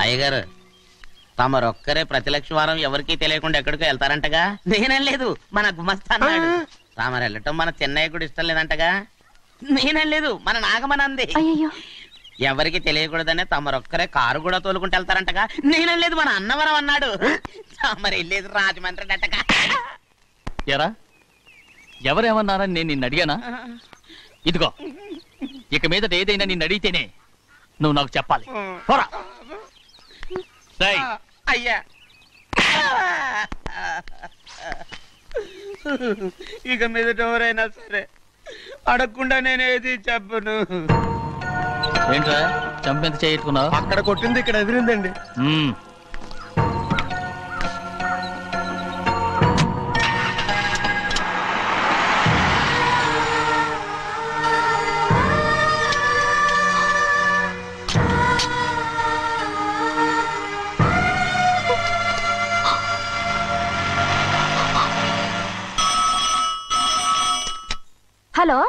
అయ్యగారు తమరొక్కరే ప్రతిలక్ష వారం ఎవరికీ తెలియకుండా ఎక్కడికో వెళ్తారంటగా? నేనేం లేదు, మన గుమస్తా అన్నాడు. తామరు వెళ్ళటం మన చెన్నయ్య కూడా ఇష్టం లేదంటగా? నేనేం లేదు, మన నాగమనంది. ఎవరికి తెలియకూడదనే తమరొక్కరే కారు కూడా తోలుకుంటూ వెళ్తారంటగా? నేనేం లేదు, మన అన్నవరం అన్నాడు. తమరు వెళ్ళేది రాజమండ్రి అంటగా. ఎరా ఎవరేమన్నారని నేను నిన్ను అడిగానా? ఇదిగో ఇక మీదట ఏదైనా నిన్ను అడిగితేనే నువ్వు నాకు చెప్పాలి. అయ్యా ఇక మీదట ఎవరైనా సరే అడగకుండా నేనేది చెప్పను. ఏంట్రా చంపెంత చేయించుకున్నావు? అక్కడ కొట్టింది ఇక్కడ ఎదిరిందండి. హలో,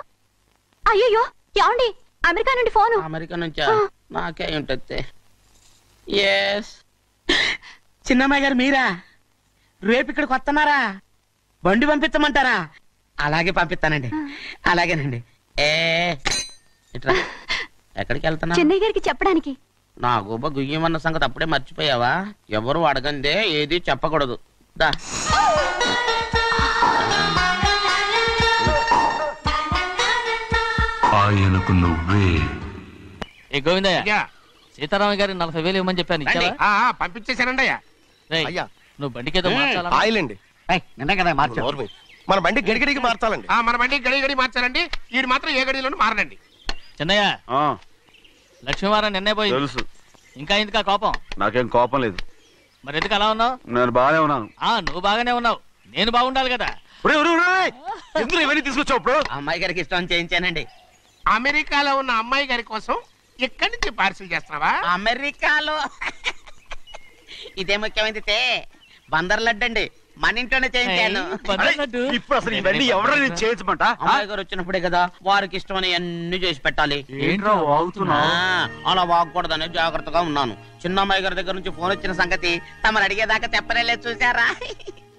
అయ్యో ఏమండి, అమెరికా నుండి ఫోను. అమెరికా నుంచా? నాకే ఉంటుంది. చిన్నమ్మాయి గారు మీరా? రేపు ఇక్కడికి వస్తున్నారా? బండి పంపిస్తామంటారా? అలాగే పంపిస్తానండి. అలాగేనండి. ఇట్రా. ఎక్కడికి వెళ్తున్నా? చెన్నై గారికి చెప్పడానికి. నా గుబ్బ గుయ్యమన్న సంగతి అప్పుడే మర్చిపోయావా? ఎవరు అడగందే ఏది చెప్పకూడదు. దా ఆయనకు నువ్వే. ఏ గోవిందయ్య, సీతారామ గారి 40,000 ఇవ్వమని చెప్పాను, ఇచ్చావా? పంపించేశానండి అయ్యా. నువ్వు బండికేదో మార్చాలా? ఆయిల్ అండి. నిన్న కదా మార్చారు. మన బండి గడిగడికి మార్చాలండి. మన బండి గడి మార్చాలండి. వీడు మాత్రం ఏ గడిలోనూ మారనండి. చిన్నయ్య, లక్ష్మీవారం నిన్నే పోయి తెలుసు. ఇంకా ఎందుకా కోపం? నాకేం కోపం లేదు. మరి ఎందుకు అలా ఉన్నావు? నేను బాగానే ఉన్నాను. నువ్వు బాగానే ఉన్నావు, నేను బాగుండాలి కదా. ఎందుకు ఇవన్నీ తీసుకొచ్చావు? ఇప్పుడు అమ్మాయి గారికి ఇష్టం చేయించానండి. అమెరికాలో ఉన్న అమ్మాయి గారి కోసం ఎక్కడి నుంచి పార్సిల్ చేస్తున్నావా? అమెరికాలో ఇదే ముఖ్యమైనది. బందర్ లడ్డు అండి, మన ఇంట్లోనే చేయించాను. ఇప్పుడు అసలు ఇవన్నీ ఎవరైనా చేయించమంట? అమ్మాయి గారు వచ్చినప్పుడే కదా వారికి ఇష్టమని అన్ని చేసి పెట్టాలి. ఏంట్రా వాగుతున్నావ్? అలా వాగకూడదని జాగ్రత్తగా ఉన్నాను. చిన్న అమ్మాయి గారి దగ్గర నుంచి ఫోన్ వచ్చిన సంగతి తమరు అడిగేదాకా చెప్పలేదు. చూసారా?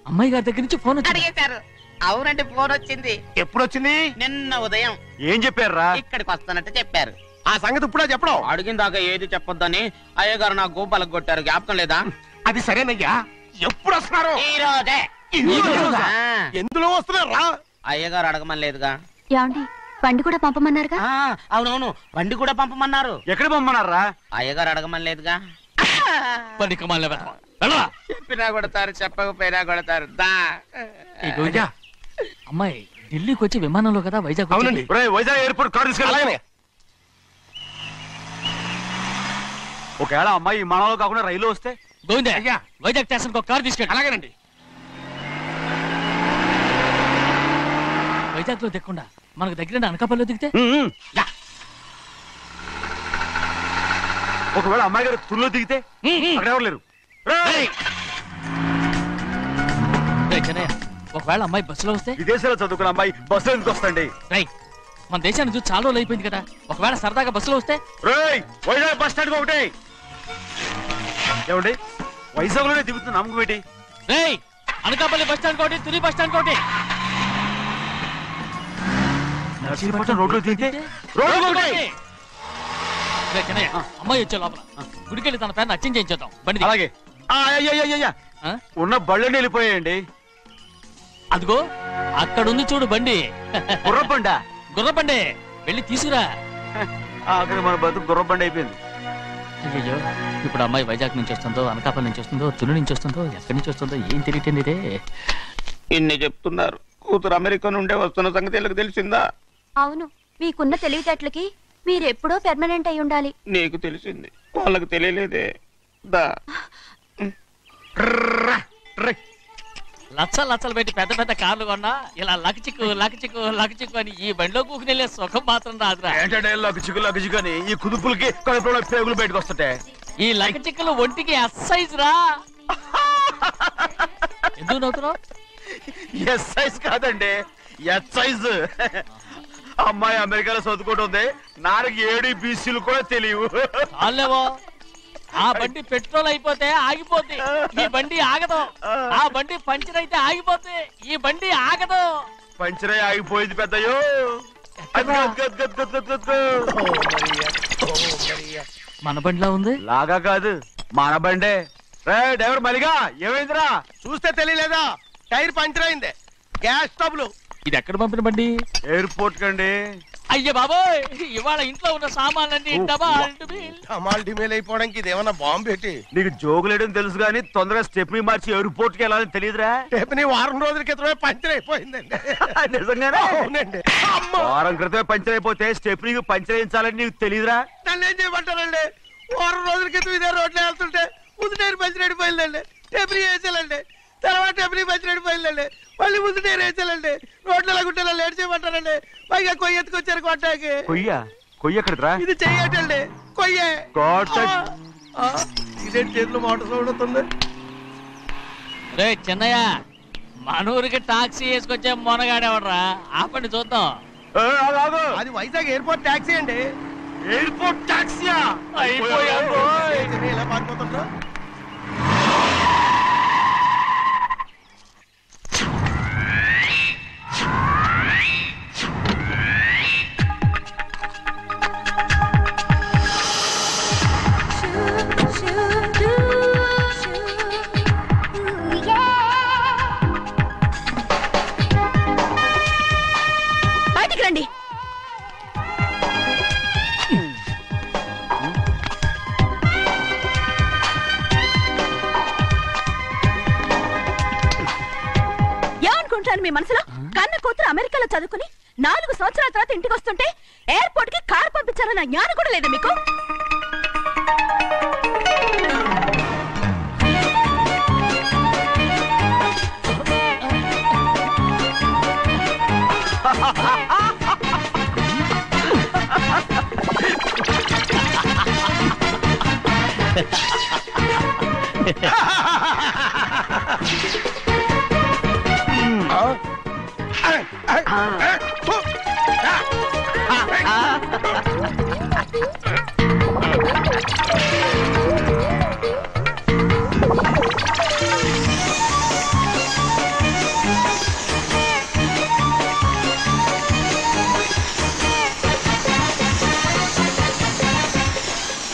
అమ్మాయి గారి దగ్గర నుంచి ఫోన్ అడిగేశారు. అవునండి, ఫోన్ వచ్చింది. ఎప్పుడు వచ్చింది? నిన్న ఉదయం. ఏం చెప్పారా? ఇక్కడికి వస్తానంటే చెప్పారు. ఆ సంగతి ఇప్పుడే చెప్పడం. అడిగిన దాకా ఏది చెప్పొద్దని అయ్యగారు నా గోపాలకు కొట్టారు. జ్ఞాపకం లేదా? అది సరేనయ్యా, ఎప్పుడు వస్తున్నారు? ఈ రోజే. ఎందులో వస్తున్నారా? అయ్యగారు అడగమని లేదుగా. ఏమండి, బండి కూడా పంపమన్నారుగా? అవునవును, బండి కూడా పంపమన్నారు. ఎక్కడ పంపమన్నారా? అయ్యగారు అడగమని లేదుగా. చెప్పినా కొడతారు, చెప్పకపోయినా కొడతారు. అమ్మాయి ఢిల్లీకి వచ్చి విమానంలో కదా వైజాగ్. అవునండి. వైజాగ్ ఎయిర్పోర్ట్ కార్ తీసుకెళ్ళి. ఒకవేళ అమ్మాయి విమానంలో కాకుండా రైలు వస్తే? గోవిందే, వైజాగ్ స్టేషన్ ఒక కార్ తీసుకెళ్ళి. అలాగేనండి. వైజాగ్ లో దిక్కుండా మనకు దగ్గర అనకాపల్లిలో దిగితే? ఒకవేళ అమ్మాయి గారు తుల్లో దిగితే? అక్కడ ఎవరు లేరు. ఒకవేళ అమ్మాయి బస్సులో వస్తే? విదేశాల్లో చదువుకున్న అమ్మాయి బస్సులో ఎందుకు వస్తండి? మన దేశాన్ని చూసి చాలా రోజులు అయిపోయింది కదా, ఒకవేళ సరదాగా బస్సులో వస్తే? వైజాగ్ బస్ స్టాండ్ ఒకటి. ఏమండి, వైజాగ్ లోనే దిగుతున్న నమ్మకం ఏంటి? అనకాపల్లి బస్ స్టాండ్ కోటి, తుని బస్ స్టాండ్ కోటి. నర్సీపట్నం రోడ్లో దిగితే అమ్మాయి వచ్చే లోపల గుడికెళ్ళి తన పేరుని అచ్చం చేయించేద్దాం బండి. అలాగే. ఉన్న బళ్ళని వెళ్ళిపోయాయండి. అదిగో అక్కడుంది చూడు బండి. గుర్రబండా? గుర్రబండి, వెళ్ళి తీసుకురా. అక్కడ మన బతుకు గుర్రబండి అయిపోయింది. అయ్యో, ఇప్పుడు అమ్మాయి వైజాగ్ నుంచి వస్తుందో, అనకాపల్లి నుంచి వస్తుందో, తుని నుంచి వస్తుందో, ఎక్కడి నుంచి వస్తుందో ఏం తెలియటండి. ఇన్ని చెప్తున్నారు, కూతురు అమెరికా నుండే వస్తున్న సంగతి వీళ్ళకి తెలిసిందా? అవును, మీకున్న తెలివితేటలకి మీరెప్పుడో పెర్మనెంట్ అయి ఉండాలి. నీకు తెలిసింది, వాళ్ళకి తెలియలేదే. లచ్చలు పెట్టి పెద్ద పెద్ద కార్లు కొన్నా ఇలా లకచిక్కు లకచిక్కు లకచిక్కు అని ఈ బండిలో కూకుని వెళ్ళే సుఖం మాత్రం రాదురా. ఏంటంటే లకచిక్కు అని ఈ కుదుపులకి కడుపులో పేగులు బయటకు వస్తుంటాయి. ఈ లకచిక్కులు ఒంటికి ఎక్సైజ్ రా. ఎందుకు నవ్వుతున్నావు? ఎక్సైజ్ కాదండి, ఎక్సైజ్. అమ్మాయి అమెరికాలో చదువుకుంటుంది, నాకు 7 BCలు కూడా తెలియవు. చాలేవో, ఆ బండి పెట్రోల్ అయిపోతే ఆగిపోద్ది, ఈ బండి ఆగదు. ఆ బండి పంచర్ అయితే ఆగిపోతే ఈ బండి ఆగదు. పంచరే ఆగిపోయింది పెద్దయ్యో. మన బండిలా ఉంది. లాగా కాదు మన బండే. రే డ్రైవర్ మలిగా ఏమైందిరా? చూస్తే తెలియలేదా? టైర్ పంచర్ అయింది. Gas trouble. ఇది ఎక్కడ పంపిన బండి? ఎయిర్పోర్ట్ కండి. అయ్య బాబోయ్, ఇవాళ ఇంట్లో ఉన్న సామాన్లన్నీ డమాల్ డిమేల్ అయిపోవడానికి ఇది ఏమన్నా బాంబు పెట్టి? నీకు జోగులేయడం తెలుసు కానీ తొందరగా స్టెప్ని మార్చి ఎయిర్పోర్ట్ కి వెళ్ళాలని తెలియదురా? రేపు వారం రోజుల క్రితమే పంచర్ అయిపోయిందండి. నిజంగానే? అవునండి. వారం క్రితమే పంచర్ అయిపోతే స్టెప్నీకి పంచర్ వేయించాలని నీకు తెలియదురా? నన్ను ఏం చేయమంటారండి? వారం రోజుల క్రితం ఇదే రోడ్లో వెళ్తుంటే ముందు టైర్ పంచర్ అయిపోయిందండి. టెబ్రీ వేసాలండి. తర్వాత టెబ్రీ పంచర్ అయిపోయిందండి. మళ్ళీ ముందు టైర్ వేసాలండి. రోడ్లు ఎలా గుట్టేలా లేట్ చేయమంటారండి. పైగా కొయ్య ఎత్తుకొచ్చారు కొట్టాకి. కొయ్య ఎక్కడరా? ఇది చెయ్యటండి. కొయ్యే. ఇదే చేతిలో మోటార్ సౌండ్ అవుతుంది. రే చిన్నయ్య, మనూరికి టాక్సీ వేసుకొచ్చే మొనగాడేవడరా? ఆపండి చూద్దాం. అది వైజాగ్ ఎయిర్పోర్ట్ టాక్సీ అండి. ఎయిర్పోర్ట్ టాక్సీయా? ఇలా పారిపోతుంటారా? బయటికి రండి. ఏమనుకుంటాను మీ మనసులో? కన్న కూతురు అమెరికాలో చదువుకుని 4 సంవత్సరాల తర్వాత ఇంటికి వస్తుంటే ఎయిర్పోర్ట్ కి కార్ పంపించాలన్న జ్ఞానం కూడా లేదా మీకు?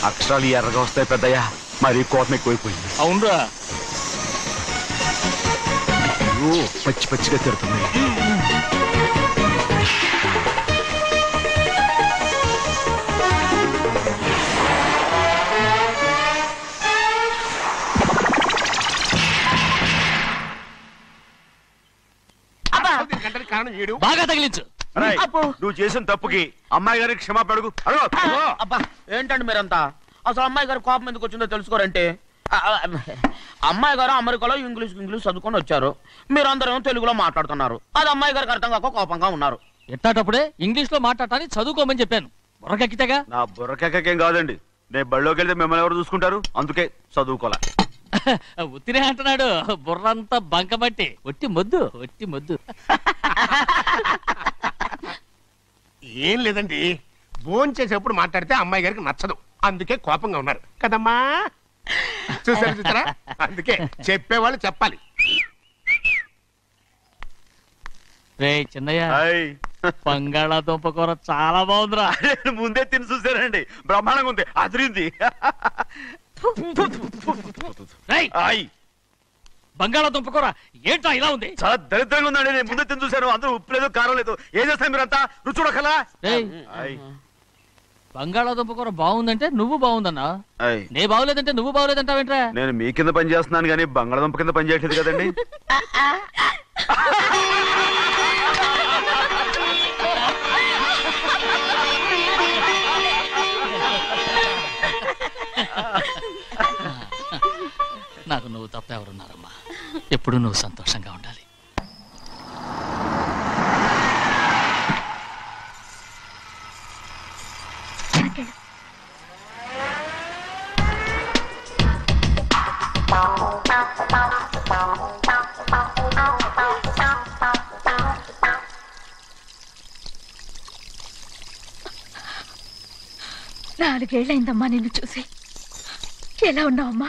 అక్షరాలు ఎర్రగా వస్తాయి పెద్దయ్యా. మరి కోపం ఎక్కువైపోయింది. అవునరా, పచ్చి పచ్చిగా తిడుతుంది. కారణం ఏడు. బాగా తగిలించు. నువ్వు చేసిన తప్పుకి అమ్మాయి గారికి క్షమాపణ అడుగు. అబ్బా ఏంటండి మీరంతా? అసలు అమ్మాయి గారు కోపం ఎందుకు వచ్చిందో తెలుసుకోరంటే, అమ్మాయి గారు అమెరికాలో ఇంగ్లీష్ చదువుకొని వచ్చారు. మీరందరూ తెలుగులో మాట్లాడుతున్నారు. అది అమ్మాయి గారికి అర్థం కాక కోపంగా ఉన్నారు. ఎట్టాటప్పుడే ఇంగ్లీష్ లో మాట్లాడటానికి చదువుకోమని చెప్పాను. బుర్రకెక్కితేగా. నా బుర్రకెక్కకేం కాదండి. నేను బళ్ళోకి వెళ్తే మిమ్మల్ని ఎవరు చూసుకుంటారు? అందుకే చదువుకోలే. ఉత్తినే అంటున్నాడు. బుర్రంతా బంకమట్టి. ఒట్టి మొద్దు. ఏం లేదండి, భోజనం చేసేప్పుడు మాట్లాడితే అమ్మాయి గారికి నచ్చదు. అందుకే కోపంగా ఉన్నారు కదమ్మా. చూసారా? అందుకే చెప్పేవాళ్ళు చెప్పాలి. రే చిన్నయ్య, బంగాళాదుంప కూర చాలా బాగుందిరా. ముందే తిని చూసానండి. బ్రహ్మాండంగా ఉంది. అదిరింది. బంగాళాదుంప కూర ఏంటా ఇలా ఉంది? చాలా దరిద్రంగా ఉందండి. నేను ముందే తిని చూశాను. అందరూ ఉప్పు లేదు, కారం లేదు. ఏం చేస్తాను మీరంతా? రుచి చూడకలా. బంగాళాదుంప కూర బాగుందంటే నువ్వు బాగుందన్నా, నే బాగులేదంటే నువ్వు బాగులేదంటావేంట్రా? నేను మీ కింద పని చేస్తున్నాను కానీ బంగాళాదుంప కింద పని చేయట్లేదు కదండి. నాకు నువ్వు తప్ప ఎవరున్నారమ్మా? ఎప్పుడు నువ్వు సంతోషంగా ఉండాలి. నాలుగేళ్లైందమ్మా నిన్ను చూసి. ఎలా ఉన్నావమ్మా?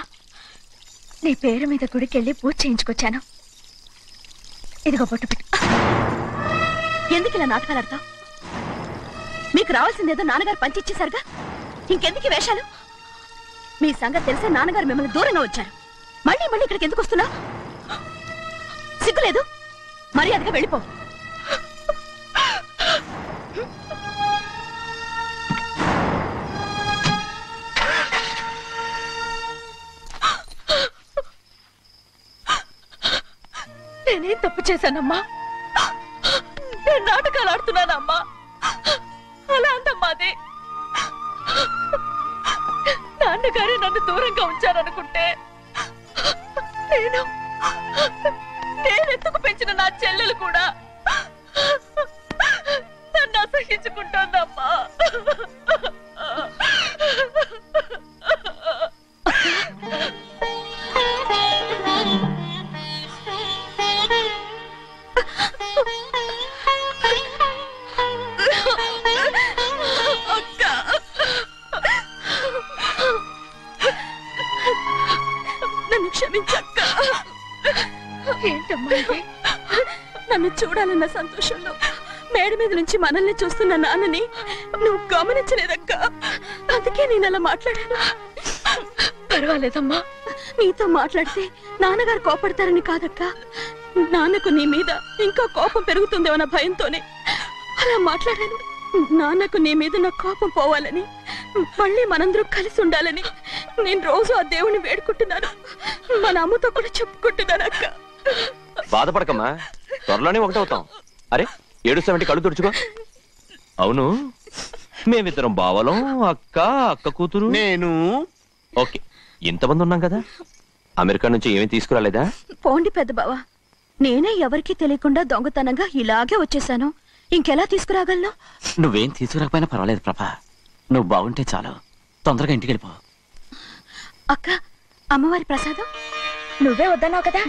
నీ పేరు మీద గుడికెళ్ళి పూజ చేయించుకొచ్చాను. ఇదిగో బొట్టు పెట్టు. ఎందుకు ఇలా నాటకాలు ఆడతావు? మీకు రావాల్సిందేదో నాన్నగారు పంచిచ్చేశారుగా, ఇంకెందుకు ఈ వేషాలు? మీ సంగతి తెలిసే నాన్నగారు మిమ్మల్ని దూరంగా వచ్చారు. మళ్ళీ మళ్ళీ ఇక్కడికి ఎందుకు వస్తున్నావు? సిగ్గులేదు? మర్యాదగా వెళ్ళిపో. నేనేం తప్పు చేశానమ్మా? నేను నాటకాలు ఆడుతున్నానమ్మా. అలా అందమ్మాది. నాన్నగారే నన్ను దూరంగా ఉంచారనుకుంటే నేనెత్తుకు పెంచిన నా చెల్లెలు కూడా నన్ను అసహించుకుంటోందమ్మా. నన్ను క్షమించక్క. ఏంటమ్మా నన్ను చూడాలన్న సంతోషంలో మేడ మీద నుంచి మనల్ని చూస్తున్న నాన్నని నువ్వు గమనించలేదక్క. అందుకే నేను అలా మాట్లాడాను. పర్వాలేదమ్మా, నీతో మాట్లాడితే నాన్నగారు కోపడతారని కాదక్క. నాన్నకు నీ మీద ఇంకా కోపం పెరుగుతుందేమన్న భయంతోనే అలా మాట్లాడాను. నాన్నకు నీ మీద నా కోపం పోవాలని, మళ్ళీ మనందరూ కలిసి ఉండాలని నేను రోజు ఆ దేవుని వేడుకుంటున్నాను. మన అమ్మతో కూడా చెప్పుకుంటున్నాను అక్క. బాధపడకమ్మా, త్వరలోనే ఒకటవుతాం. అరే ఏడుస్తామంటే కళ్ళు తుడుచుకో. అవును, మేమిద్దరం బావలం, అక్క కూతురు, నేను. ఓకే, ఇంతమంది ఉన్నాం కదా. అమెరికా నుంచి ఏమీ తీసుకురాలేదా? పోండి పెద్ద బావ, నేనే ఎవరికీ తెలియకుండా దొంగతనంగా ఇలాగే వచ్చేసాను. ఇంకెలా తీసుకురాగలను? నువ్వేం తీసుకురాకపోయినా పర్వాలేదు ప్రభా, నువ్వు బాగుంటే చాలు. తొందరగా ఇంటికి వెళ్ళిపో. అక్క, అమ్మవారి ప్రసాదం నువ్వే వద్దన్నావు కదా.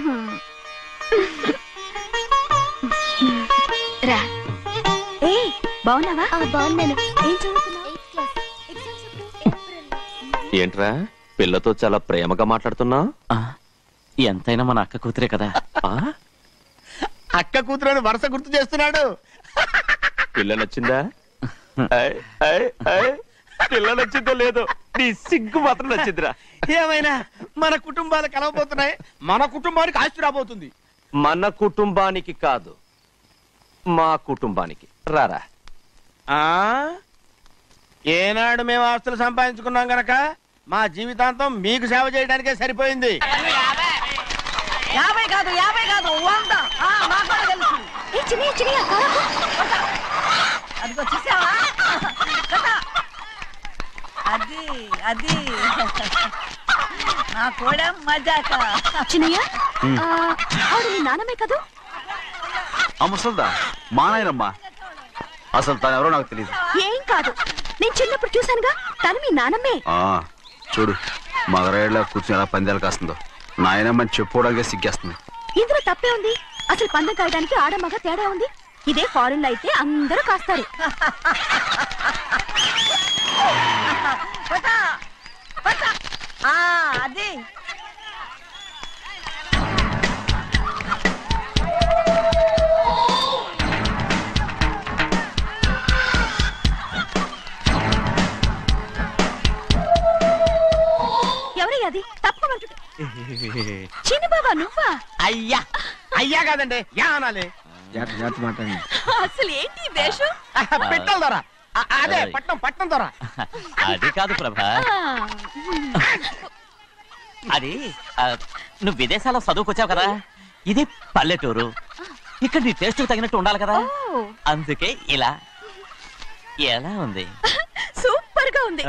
రా. ఏ బాగున్నావా? బాగున్నాను. ఏం చదువుతున్నావు? ఏంట్రా పిల్లతో చాలా ప్రేమగా మాట్లాడుతున్నావు? ఎంతైనా మన అక్క కూతురే కదా. అక్క కూతురు వరుస గుర్తు చేస్తున్నాడు. పిల్ల నచ్చిందా? పిల్ల నచ్చిందో లేదో, నీ సిగ్గు మాత్రం నచ్చిందిరా. ఏమైనా మన కుటుంబాలు కలవబోతున్నాయి. మన కుటుంబానికి ఆస్తి రాబోతుంది. మన కుటుంబానికి కాదు, మా కుటుంబానికి. రారా. ఏనాడు మేము ఆస్తులు సంపాదించుకున్నాం గనక మా జీవితాంతం మీకు సేవ చేయడానికే సరిపోయింది. 50 కాదు 100. అదిగో చూసావా? అది నా కూడా మజాక. చిన్నయ్య, ఆవిడ నీ నాన్నమే కదూ? ముసల్దా మా నాయనమ్మా. అసలు తను ఎవరో నాకు తెలియదు. ఏం కాదు, నేను చిన్నప్పుడు చూశానుగా, తను మీ నాన్నమ్మే. చూడు మగరాయిలా కూర్చుని ఎలా పందాలు కాస్తుందో. నాయనమ్మని చెప్పుకోవడానికి సిగ్గేస్తుంది. ఇందులో తప్పే ఉంది? అసలు పందెం కాయడానికి ఆడమగ తేడా ఉంది. ఇదే ఫారెన్ లో అయితే అందరూ కాస్తారు. అది ఎవరయ్యా అది? తప్పమంటుంటే చిన్న బాబా నువ్వా? అయ్యా అయ్యా కాదండి, యా అనాలి. అసలు ఏంటి వేషం? పెట్టాలి దొర. అదే పట్నం దొర. అది కాదు ప్రభా, అది నువ్వు విదేశాల్లో చదువుకొచ్చావు కదా, ఇది పల్లెటూరు. ఇక్కడ నీ టేస్ట్ తగినట్టు ఉండాలి కదా, అందుకే ఇలా. ఎలా ఉంది? సూపర్ గా ఉంది.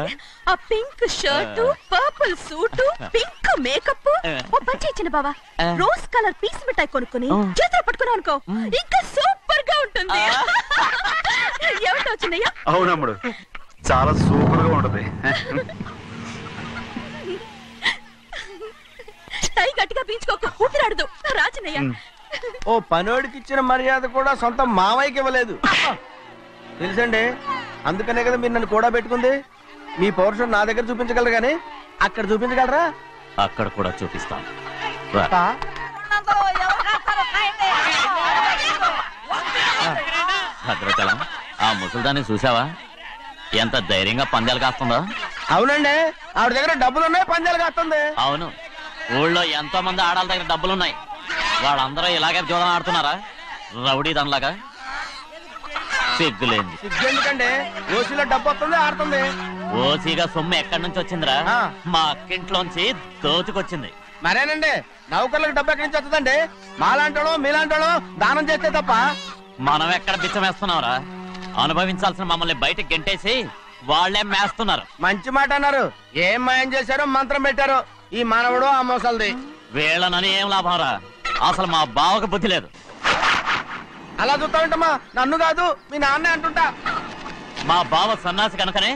ఆ pink shirt, purple suit, pink makeup. ఓ పని చిన్న బాబా, రోజ్ కలర్ పీస్ మిఠాయి కొనుక్కుని చేతులు పట్టుకున్నావు అనుకో, ఇంకా సూపర్ గా ఉంటుంది. ఏమిటో చిన్నయ్య? అవునమ్ముడు, చాలా సూపర్ గా ఉంటది. టై గట్టిగా పీంచుకోకు, ఊపిరాడదు. రాజనయ్య, ఓ పనోడికి ఇచ్చిన మర్యాద కూడా సొంత మావయ్యకి ఇవ్వలేదు తెలుసండి. అందుకనే కదా మీరు నన్ను కూడా పెట్టుకుంది. మీ పౌరుషం నా దగ్గర చూపించగలరు కానీ అక్కడ చూపించగలరా? అక్కడ కూడా చూపిస్తాను రా. భద్రాచలం ఆ ముసల్దాన్ని చూసావా? ఎంత ధైర్యంగా పందాలు కాస్తుందో. అవునండి, ఆవిడ దగ్గర డబ్బులు ఉన్నాయి, పందాలు కాస్తుంది. అవును, ఊళ్ళో ఎంతో మంది ఆడాళ్ళ దగ్గర డబ్బులున్నాయి. వాళ్ళందరూ ఇలాగే జోదం ఆడుతున్నారా రౌడీ దానిలాగా? సిగ్గులేంది. సిగ్గెందుకండి, ఓసీలో డబ్బు వస్తుంది, ఆడుతుంది. ఓసీగా సొమ్ము ఎక్కడి నుంచి వచ్చిందిరా? మా అక్కింట్లోంచి దోచుకొచ్చింది. మరేనండి, నౌకర్లకు డబ్బు ఎక్కడి నుంచి వస్తుందండి? మాలాంటోళ్ళు మీలాంటోళ్ళు దానం చేస్తే తప్ప. మనం ఎక్కడ బిచ్చం వేస్తున్నావురా? అనుభవించాల్సిన మమ్మల్ని బయటకు గెంటేసి వాళ్లే మేస్తున్నారు. మంచి మాట అన్నారు. ఏం మాయం చేశారో మంత్రం పెట్టారో ఈ మానవుడు ఆ మోసల్ది. వీళ్ళనని ఏం లాభం రా? అసలు మా బావకు బుద్ధి లేదు. అలా చూస్తా ఉంటామా? నన్ను కాదు మీ నాన్నే అంటుంటా. మా బావ సన్నాసి కనుకనే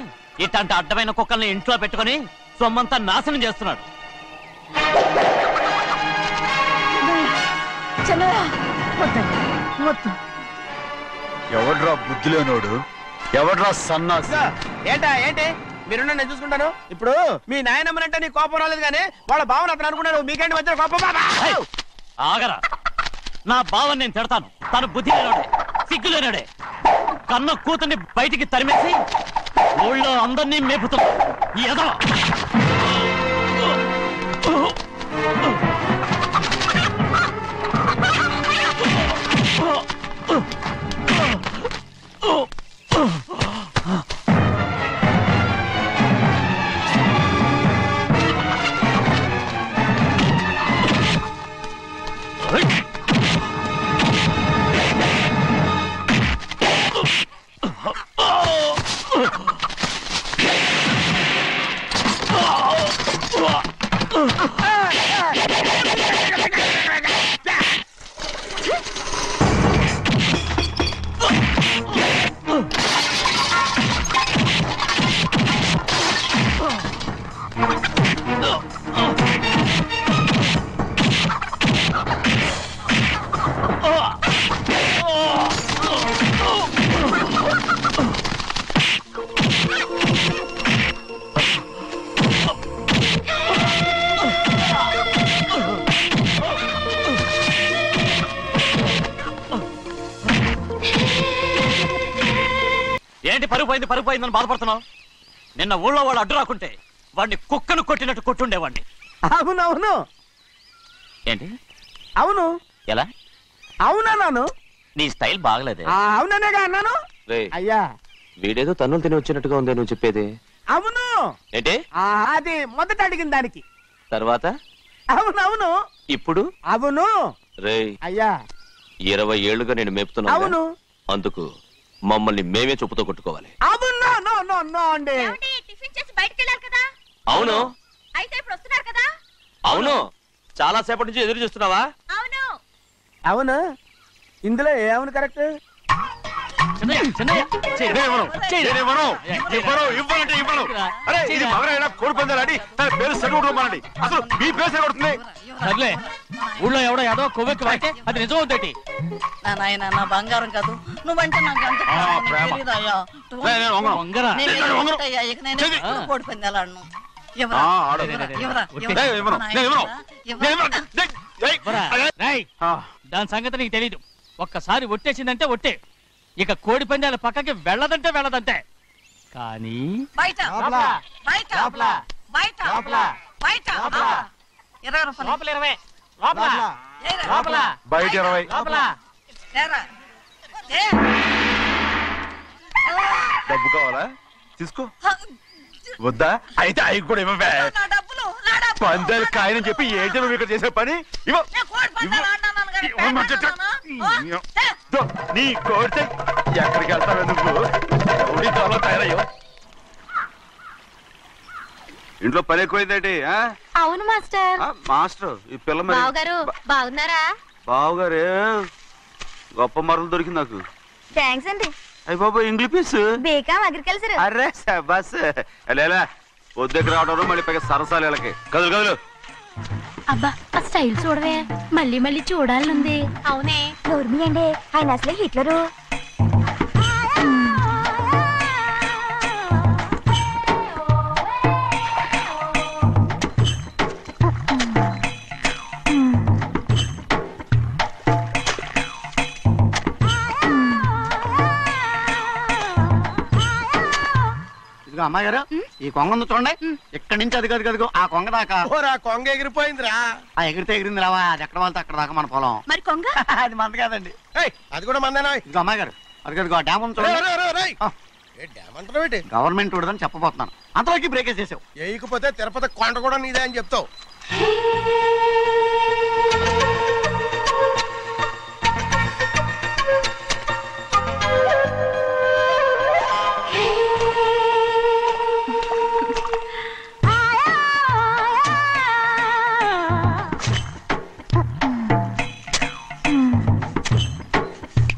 ఇట్లాంటి అడ్డమైన కుక్కల్ని ఇంట్లో పెట్టుకుని సొమ్మంతా నాశనం చేస్తున్నాడు. ఎవడ్రా బుద్ధి లేనోడు? ఎవడ్రా సన్నాసి? ఏంటి మీరు నేను చూసుకుంటాను. ఇప్పుడు మీ నాయనమ్మనంటే నీ కోపం రాలేదు కానీ వాళ్ళ భావన అతను అనుకున్నాడు. మీకేంటి మధ్య కోపం? ఆగరా, నా బావని నేను తిడతాను. తను బుద్ధి లేనాడే, సిగ్గు లేనాడే. కన్న కూతుర్ని బయటికి తరిమేసి ఊళ్ళో అందరినీ మేపుతున్నా. ఏదో ఏంటి పరుగు పోయిందని బాధపడుతున్నావు? నిన్న ఊళ్ళో వాళ్ళు అడ్డు రాకుంటే వాడిని కుక్కను కొట్టినట్టు కొట్టుండేవాడిని. అవునవును. ఏంటి? అవును. ఎలా? అవునన్నాను. నీ స్టైల్ బాగలేదే. అవుననేగా అన్నాను. అయ్యా, వీడేదో తన్నులు తిని వచ్చినట్టుగా ఉందే నువ్వు చెప్పేది. అవును. ఏంటి? అది మొదట అడిగిన దానికి. తర్వాత? అవునవును. ఇప్పుడు? అవును. రేయ్ అయ్యా, 20 ఏళ్లుగా నేను మేపుతున్నా. అవును. అందుకు మమ్మల్ని మేమే చెప్పుతో కొట్టుకోవాలి. అవును. నో అండి. టిఫిన్ చేసి బయటికి వెళ్ళారు కదా? అవును. అయితే ఇప్పుడు వస్తున్నారు కదా? అవును. చాలా సేపటి నుంచి ఎదురు చూస్తున్నావా? అవును. అవును. ఇందులో ఏమను కరెక్ట్? సర్లే, ఊళ్ళో ఎవడో ఏదో కొవ్వెక్కి వాడితే అది నిజం అవుతాయి. నాయన నా బంగారం కాదు, నువ్వంటే నాకు ఎంత తెలీదయ్యా. ఇక నేను కోడి పందాలాడను. దాని సంగతి నీకు తెలీదు. ఒక్కసారి ఒట్టేసిందంటే ఒట్టే. ఇక కోడి పందాల పక్కకి వెళ్ళదంటే వెళ్ళదంటే. కానీ బయట బయట బయట బయట 20 రూపాయలు. లోపల 20, లోపల బయట 20. డబ్బు కావాలా? తీసుకో. వద్దా? అయితే అవి కూడా ఇవ్వవే. పందాలు కాయని చెప్పి ఏంటి నువ్వు ఇక్కడ చేసే పని? నీ కోరితే ఎక్కడికి వెళ్తావే నువ్వు? తయారయ్యో. ఇంట్లో పని ఎక్కువైందేంటి? అవును మాస్టర్. మాస్టర్, ఈ పిల్ల మరి బావగారు బాగున్నారా? బావగారే గొప్ప మరలు దొరికింది నాకు. థ్యాంక్స్ అండి. అయ్యి బాబు, ఇంగ్లీష్ పీస్ బీకాం అగ్రికల్చర్. అరే బస్ లేలా వద్దకు రావడం మళ్ళీ పైగా సరసాలు వీళ్ళకి. కదులు కదులు. అబ్బా, ఆ స్టైల్ చూడవే, మళ్ళీ మళ్ళీ చూడాలనుంది. అవునే, నోర్మి అండి, ఆయన అసలే హిట్లరు. అమ్మాయి గారు ఈ కొంగ ఉంది చూడండి, ఇక్కడి నుంచి అది గదిగో ఆ కొంగ దాకా. ఓరా కొంగ ఎగిరిపోయిందిరా. ఆ ఎగిరితే ఎగిరింది రావా, అది ఎక్కడ వాళ్ళతో అక్కడ దాకా మన పొలం. మరి కొంగ అది మంద కాదండి. అది కూడా మందేనా? ఇదిగో అమ్మాయి గారు, అది గదిగో డ్యామ్ ఉంది చూడండి. గవర్నమెంట్ ఉండదని చెప్పబోతున్నాను, అంతలోకి బ్రేకేజ్ చేసావు. వేయకపోతే తిరుపతి కొండ కూడా నీదే అని చెప్తావు.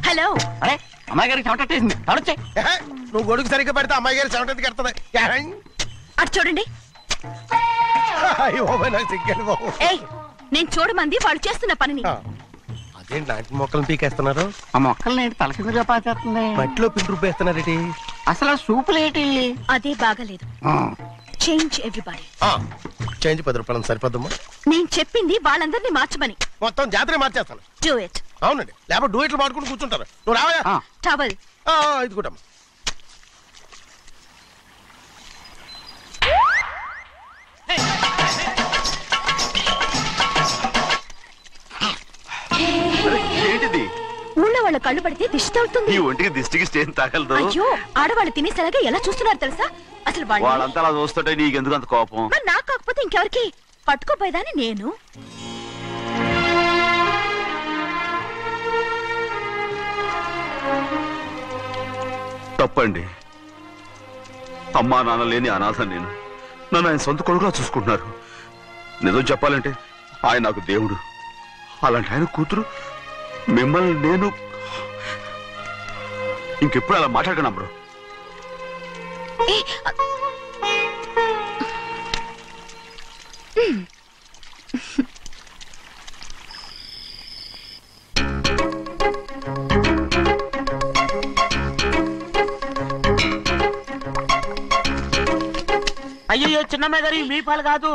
హలో. అరే అమ్మాయి గారికి చెమటేసింది, తడొచ్చే. నువ్వు గొడుగు సరిగ్గా పెడితే అమ్మాయి గారి చెమటెత్తి కడుతుంది. అటు చూడండి. నాకు సిగ్గాను బాబు. ఏయ్, నేను చూడమంది వాళ్ళు చేస్తున్న పనిని. అదేంటి నాటి మొక్కలను పీకేస్తున్నారు? ఆ మొక్కల్ని ఏంటి తల కిందగా పాచేస్తుంది? మట్టిలో పిండి రుబ్బేస్తున్నారేటి? అసలు ఆ సూపులేటి? అదే బాగలేదు. Change everybody. చేంజ్ 10 రూపాయలు సరిపోద్దమ్మా. నేను చెప్పింది వాళ్ళందరినీ మార్చమని. మొత్తం జాతర మార్చేస్తాను. Do it. అవునండి, లేకపోతే డూ ఇట్లు మాడుకుంటూ కూర్చుంటారు. నువ్వు రావా? టవల్. ఇది కూడా ఏంటిది? ఊళ్ళో వాళ్ళ కళ్ళు పడితే దిష్టి తగులుతుంది. ఈ ఒంటికి దిష్టికి స్టేన్ తగలదు. అయ్యో, ఆడవాళ్ళు తినేసలాగా ఎలా చూస్తున్నారు తెలుసా? అసలు వాళ్ళంతా అలా చూస్తుంటే నీకెందుకు అంత కోపం? మరి నాకు కాకపోతే ఇంకెవరికి? పట్టుకోపోయేదాన్ని నేను. తప్పండి. అమ్మా నాన్న లేని అనాథ నేను. నన్ను ఆయన సొంత కొడుకులా చూసుకుంటున్నారు. నిజం చెప్పాలంటే ఆయన నాకు దేవుడు. అలాంటి ఆయన కూతురు మిమ్మల్ని నేను ఇంకెప్పుడు అలా మాట్లాడగలను బ్రో. అయ్యో చిన్నమ్మాయి గారు, మీ పాలు కాదు.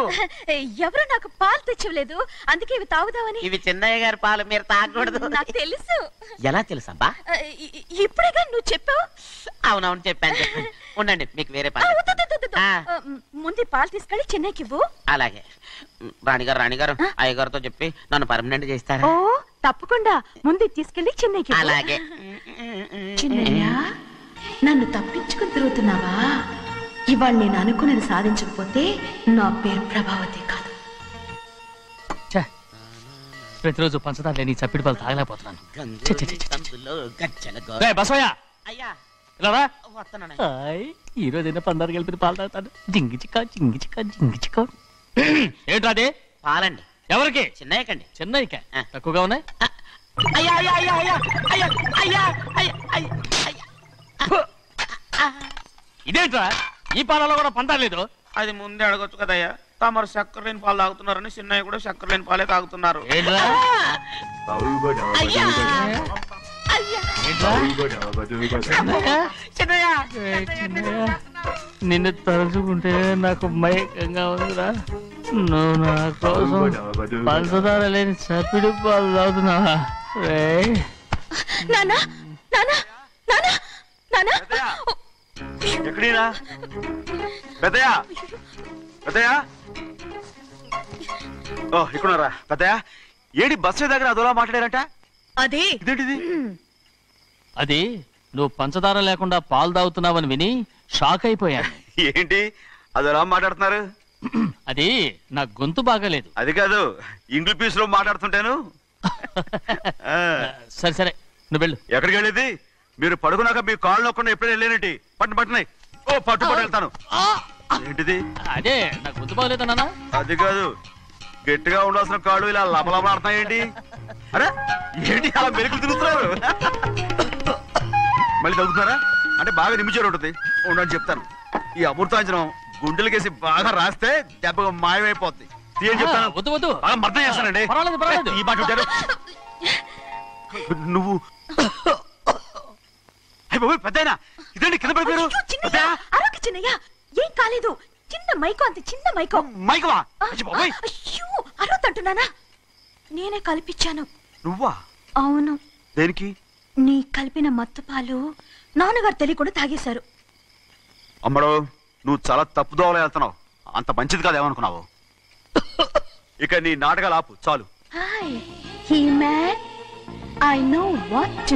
ఎవరు నాకు పాలు తెచ్చలేదు, అందుకే ఇవి తాగుదామని. ఇవి చిన్నయ్య గారి పాలు, మీరు తాగకూడదు. నాకు తెలుసు. ఎలా తెలుసబ్బా? ఇప్పుడేగా నువ్వు చెప్పావు. అవునవును చెప్పాను. ఉండండి, మీకు వేరే పాలు. ముందు పాలు తీసుకెళ్ళి చెన్నైకి ఇవ్వు. అలాగే. రాణిగారు అయ్యగారితో చెప్పి నన్ను పర్మనెంట్ చేస్తారా? ఓ తప్పకుండా, ముందు తీసుకెళ్ళి చెన్నైకి. అలాగే. చిన్నయ్య, నన్ను తప్పించుకుని తిరుగుతున్నావా? ఇవాళ నేను అనుకున్నది సాధించకపోతే నా పేరు ప్రభావతి కాదు. ప్రతిరోజు పంచదార లేని చప్పిడి పాలు తాగలేకపోతున్నాను. ఈ రోజైనా పందారు కలిపి పాలు తాగుతాను. జింగి చిక్క జింగి చిక్క జింగి చిక్క. ఏంట్రా అదే? పాలండి. ఎవరికి? చిన్నయ్యకండి. చిన్నయ్యక తక్కువగా ఉన్నాయి. ఇదేంట్రా, ఈ పాలలో కూడా పందాలేదు? అది ముందే అడగొచ్చు కదయ్యా. తమరు చక్కెర లేని పాలు తాగుతున్నారని చిన్నయ్య కూడా చక్కెర లేని పాలే తాగుతున్నారు. నిన్ను తలుచుకుంటే నాకు మైకంగా ఉందిరా. నువ్వు నా కోసం పంచదార లేని చప్పిడి పాలు తాగుతున్నావా? ఎక్కడీనా పెద్దయా? పెద్దయా, ఓ ఇక్కడున్నారా? పెద్దయా, ఏడి బస్సు దగ్గర అదోలా మాట్లాడారంట. అదే ఇదేంటిది? అది నువ్వు పంచదార లేకుండా పాలు తాగుతున్నావని విని షాక్ అయిపోయాను. ఏంటి అదోలా మాట్లాడుతున్నారు? అది నా గొంతు బాగాలేదు. అది కాదు, ఇంగ్లీష్ పీస్ లో మాట్లాడుతుంటాను. సరే సరే, నువ్వు వెళ్ళు. ఎక్కడికి వెళ్ళేది? మీరు పడుకున్నాక మీ కాళ్ళు నొక్కకుండా ఎప్పుడైనా వెళ్ళేనంటి? పట్టునాయి. ఓ పట్టు వెళ్తాను. ఏంటిది? అదే నా గొంతు బాగలేదన్నా. అది కాదు, గట్టిగా ఉండాల్సిన కాళ్ళు ఇలా లబలబలాడుతున్నాయేంటి? అరే ఏంటి అలా మెరుకులు తిరుగుతున్నారు? మళ్ళీ తగ్గుతున్నారా? అంటే బాగా నిమిషాలు ఉంటుంది. ఉండని చెప్తాను. ఈ అమృతాంజనం గుండెలకేసి బాగా రాస్తే దెబ్బగా మాయమైపోద్ది. తీయని చెప్తాను. వద్దు వద్దు, బాగా మర్దం చేస్తానండి. ఈ మాట ఉంటారు నువ్వు. పెద్దయినా ఇదేంటి కింద పడిపోయారు? చిన్నయ్య, ఏం కాలేదు. చిన్న మైకో, అంత చిన్న మైకో. మైకవా? అరవతంటున్నానా? నేనే కల్పించాను. నువ్వా? అవును. దేనికి? నీ కలిపిన మత్తు పాలు నాన్నగారు తెలియకుండా తాగేశారు. అమ్మడో, నువ్వు చాలా తప్పుదోవలో వెళ్తున్నావు. అంత మంచిది కాదేమనుకున్నావు. ఇక నీ నాటకాలు ఆపు చాలు. Hi, He-Man. I know what to